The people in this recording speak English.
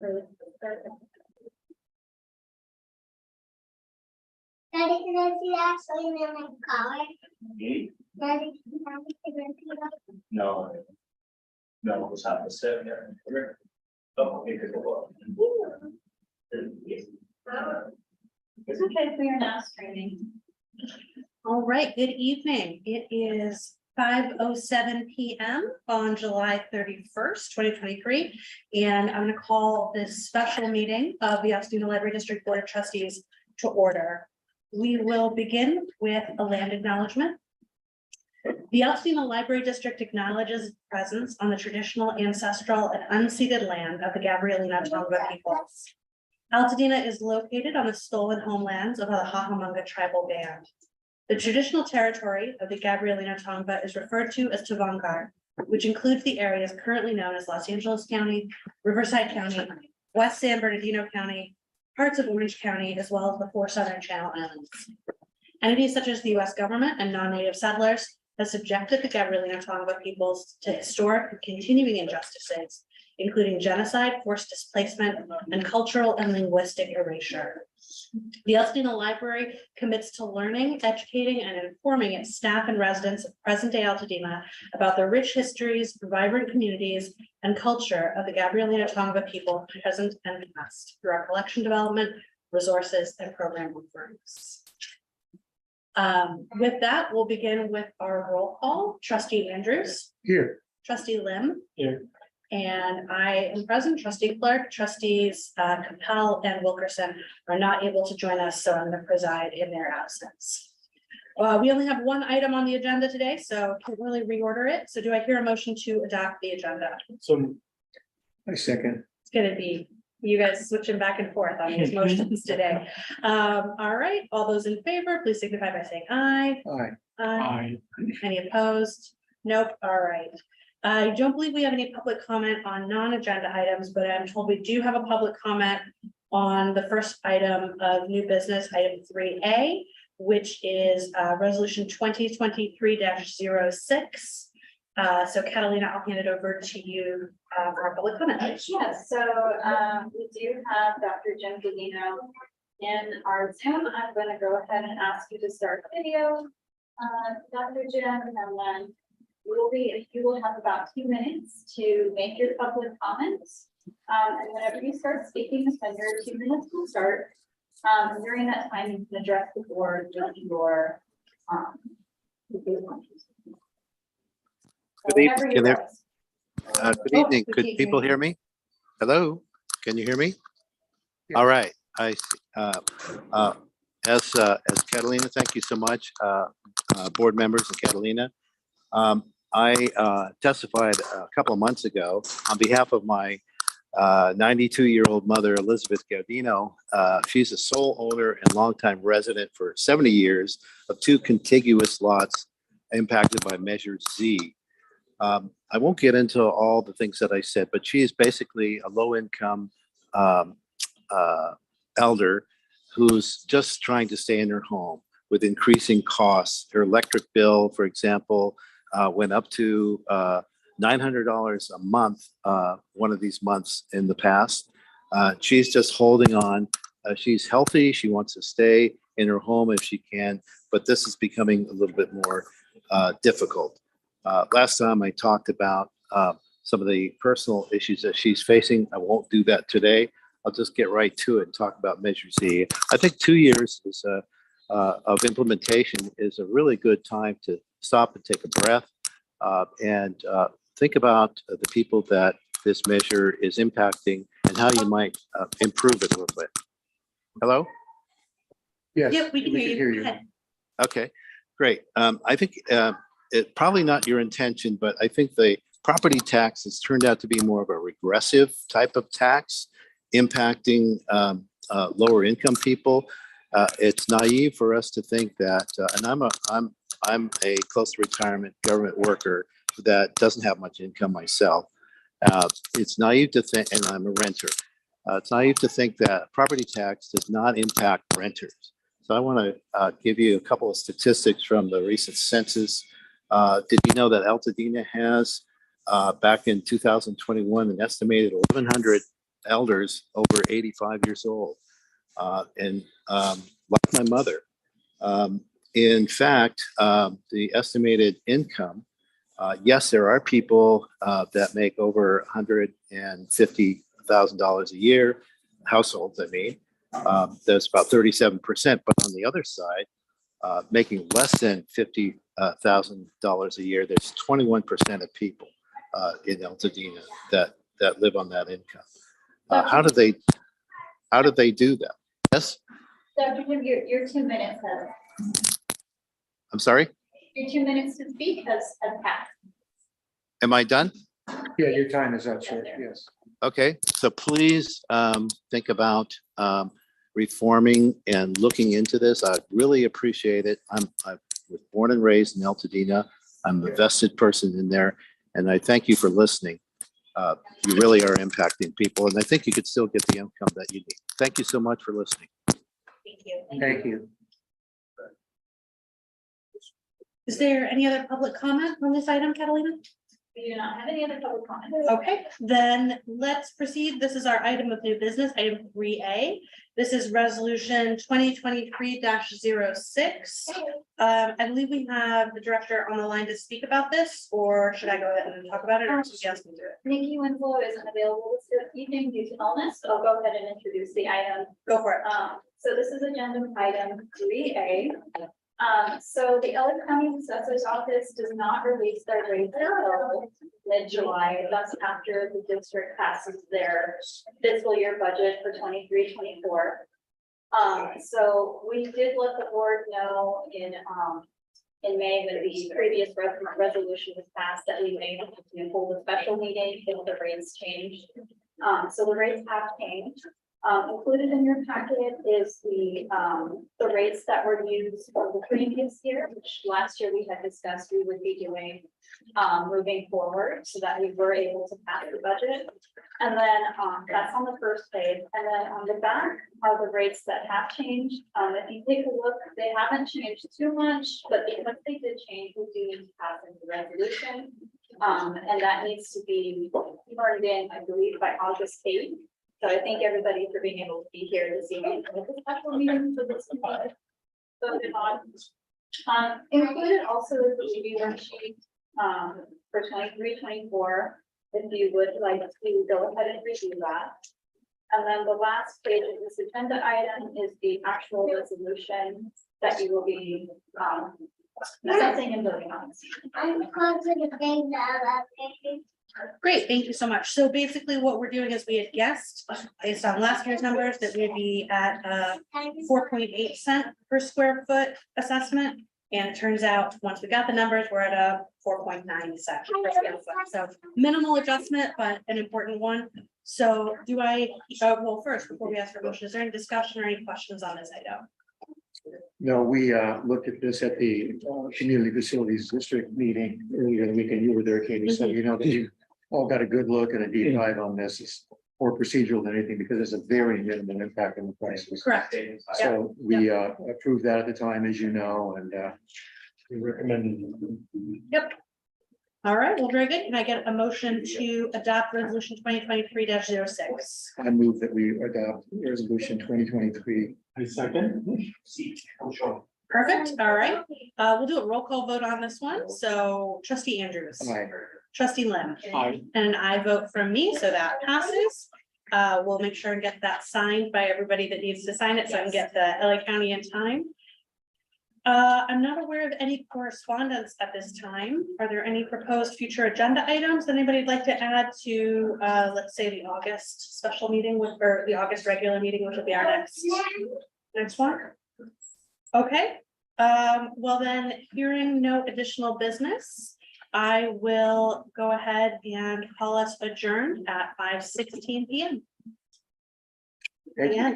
Daddy, can I see actually in my collar? Daddy, can I see No, no, it was half a step there. Oh, okay, good. It's okay if we are not streaming. All right, good evening. It is 5:07 p.m. on July 31st, 2023. And I'm going to call this special meeting of the Altadena Library District Board of Trustees to order. We will begin with a land acknowledgement. The Altadena Library District acknowledges its presence on the traditional, ancestral, and unceded land of the Gabrielino Tongva peoples. Altadena is located on the stolen homelands of the Hahamunga tribal band. The traditional territory of the Gabrielino Tongva is referred to as Tavangar, which includes the areas currently known as Los Angeles County, Riverside County, West San Bernardino County, parts of Orange County, as well as the 4 Southern Channel Islands. Entities such as the U.S. government and non-native settlers have subjected the Gabrielino Tongva peoples to historic and continuing injustices, including genocide, forced displacement, and cultural and linguistic erasure. The Altadena Library commits to learning, educating, and informing its staff and residents of present-day Altadena about the rich histories, vibrant communities, and culture of the Gabrielino Tongva people, present and past, through our collection development, resources, and program offerings. With that, we'll begin with our roll call. Trustee Andrews. Here. Trustee Lim. Here. And I am present. Trustee Clark, trustees Capel and Wilkerson are not able to join us, so I'm going to preside in their absence. We only have one item on the agenda today, so can't really reorder it. So do I hear a motion to adopt the agenda? So. I second. It's going to be you guys switching back and forth on these motions today. All right, all those in favor, please signify by saying aye. Aye. Aye. Any opposed? Nope. All right. I don't believe we have any public comment on non-agenda items, but I'm told we do have a public comment on the first item of new business, item 3A, which is resolution 2023-06. So Catalina, I'll hand it over to you for our public comment. Yes, so we do have Dr. Jim Gavino in our Zoom. I'm going to go ahead and ask you to start the video, Dr. Jim, and then you will have about 2 minutes to make your public comments. And whenever you start speaking, then your 2 minutes will start. And during that time, you can address the board with your Good evening. Could people hear me? Hello, can you hear me? All right. As Catalina, thank you so much, board members and Catalina. I testified a couple of months ago on behalf of my 92-year-old mother, Elizabeth Gaudino. She's a sole owner and longtime resident for 70 years of 2 contiguous lots impacted by Measure Z. I won't get into all the things that I said, but she is basically a low-income elder who's just trying to stay in her home with increasing costs. Her electric bill, for example, went up to $900 a month, one of these months in the past. She's just holding on. She's healthy. She wants to stay in her home if she can, but this is becoming a little bit more difficult. Last time I talked about some of the personal issues that she's facing. I won't do that today. I'll just get right to it and talk about Measure Z. I think 2 years is of implementation is a really good time to stop and take a breath and think about the people that this measure is impacting and how you might improve it a little bit. Hello? Yes. Yep, we can hear you. Go ahead. Okay, great. I think it's probably not your intention, but I think the property tax has turned out to be more of a regressive type of tax impacting lower income people. It's naive for us to think that, and I'm a close to retirement government worker that doesn't have much income myself. It's naive to think, and I'm a renter. It's naive to think that property tax does not impact renters. So I want to give you a couple of statistics from the recent census. Did you know that Altadena has, back in 2021, an estimated 1,100 elders over 85 years old. And like my mother. In fact, the estimated income, yes, there are people that make over $150,000 a year, households, I mean. That's about 37%. But on the other side, making less than $50,000 a year, there's 21% of people in Altadena that live on that income. How do they do that? Yes, Dr. Jim, your 2 minutes has, I'm sorry. your 2 minutes to speak has passed. Am I done? Yeah, your time is up, sir. Yes. Okay, so please think about reforming and looking into this. I really appreciate it. I was born and raised in Altadena. I'm a vested person in there, and I thank you for listening. You really are impacting people, and I think you could still get the income that you need. Thank you so much for listening. Thank you. Thank you. Is there any other public comment on this item, Catalina? We do not have any other public comments. Okay, then let's proceed. This is our item of new business, item 3A. This is resolution 2023-06. I believe we have the director on the line to speak about this, or should I go ahead and talk about it, or somebody else can do it? Nikki Winslow isn't available this evening due to illness, so I'll go ahead and introduce the item. Go for it. So this is agenda item 3A. So the LA County Assessor's Office does not release their rates until mid-July. That's after the district passes their fiscal year budget for 23-24. So we did let the board know in May when the previous resolution was passed that we may have to hold a special meeting if the rates changed. So the rates have changed. Included in your packet is the rates that were used for the previous year, which last year we had discussed we would be doing moving forward so that we were able to pass the budget. And then that's on the first page. And then on the back are the rates that have changed. If you take a look, they haven't changed too much, but because they did change, we do need to pass into the resolution. And that needs to be turned in, I believe, by August 8th. So I thank everybody for being able to be here this evening. It's a special meeting for this. Voted on. Included also is the review worksheet for 23-24. If you would like to go ahead and review that. And then the last page of this agenda item is the actual resolution that you will be assessing and voting on. I'm close to the thing that Great, thank you so much. So basically what we're doing is we had guessed, based on last year's numbers, that we'd be at 4.8 cent per square foot assessment. And it turns out, once we got the numbers, we're at a 4.9 cent per square foot. So minimal adjustment, but an important one. So do I, well, first, before we ask for motion, is there any discussion or any questions on this item? No, we looked at this at the Community Facilities District meeting earlier in the week, and you were there, Katie, so you know that you all got a good look and a deep dive on this. It's more procedural than anything because there's a very minimal impact on the prices. Correct. So we approved that at the time, as you know, and we recommended. Yep. All right, well, very good. Can I get a motion to adopt resolution 2023-06? I move that we adopt resolution 2023. I second. Perfect. All right. We'll do a roll call vote on this one. So trustee Andrews, Aye. trustee Lim, Aye. and I vote for me, so that passes. We'll make sure and get that signed by everybody that needs to sign it, so I can get the LA County in time. I'm not aware of any correspondence at this time. Are there any proposed future agenda items that anybody'd like to add to, let's say, the August special meeting with, or the August regular meeting, which will be our next one? Okay, well then, hearing no additional business, I will go ahead and call us adjourned at 5:16 p.m. Thank you.